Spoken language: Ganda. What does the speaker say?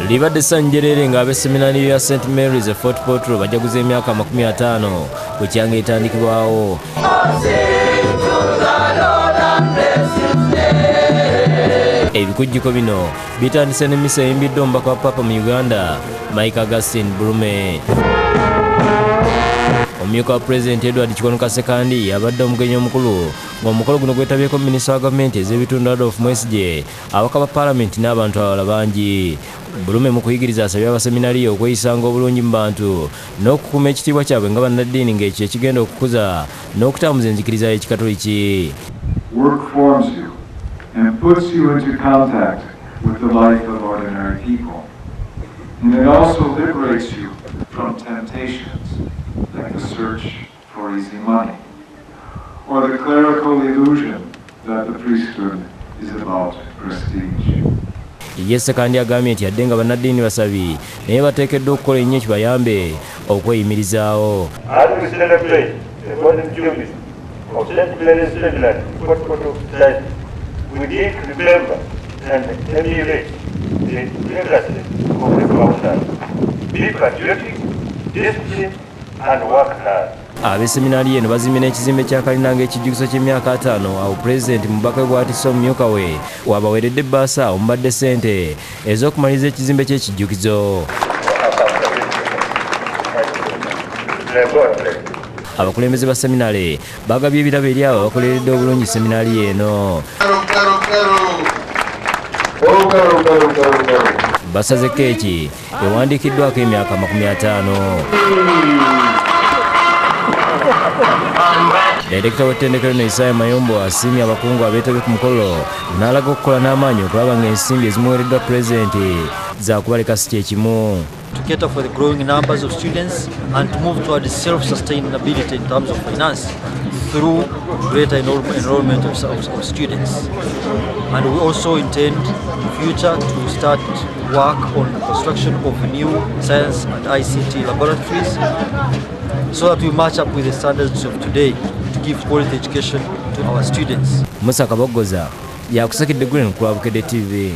libadde ssanjerere ng'ab'e seminari ya St Mary's Fort Portal bajaguza emyaka 50 ku kyanga etandikibwawo. Ebikujjuko bino bitandise n'emmisa eyimbiddwa omubaka wa Papa mu Uganda Mike Augustine Bulume. Omumyuka wa Pulezidenti Edward Kikono Sekandi yabadde omugenyi omukulu ng'omukolo guno gwetabyeko minisita wa gavumenti ez'ebitundu Adolf Mwesigye, ababaka ba paalamenti n'abantu abalala bangi. Bulume mu kuyigiriza asabye abaseminariyo okweyisanga obulungi mu bantu n'okukuuma ekitiibwa kyabwe nga bannaddiini ng'ekyo ekigenda okukuza n'okutambuza enzikiriza y'ekikatoliki. Work forms you and puts you into contact with the life of ordinary people. And it also liberates you from temptations like the search for easy money or the clerical illusion that the priesthood is about prestige. Yes, kandi agambye nti yadde nga bannaddiini basabi naye bateekeddwa okukola ennyo kibayambe okweyimirizaawo. We need to remember and emulate the legacy of the founders. Be patriotic, disciplined, and work hard. Abeseminari eno bazimye n'ekizimbe kya kalina ng'ekijjukizo ky'emyaka 5 awo Pulezidenti mubaka bw'atisse omumyuka we wabaweeredde ebbaasa omubadde ssente ez'okumaliriza ekizimbe ky'ekijjukizo. Abakulembeze ba seminare bagabye ebirabo eri abo abakoleredde obulungi seminari eno. Basaze keeki ewandiikiddwako emyaka 50. Direkita w'ettendekero no Isaiah Mayombo asiimye abakungu abeetabye ku mukolo n'alaga okukola n'amaanyi okulaba ng'ensimbi ezimuweereddwa Pulezidenti zaakubaleka si kye kimu. To cater for the growing numbers of students and to move towards self-sustainability in terms of finance through greater enrollment of students. And we also intend in future to start work on the construction of new science and ICT laboratories so that we match up with the standards of today to give quality education to our students. Musa Kabogoza yakusekidde Green ku Bukedde TV.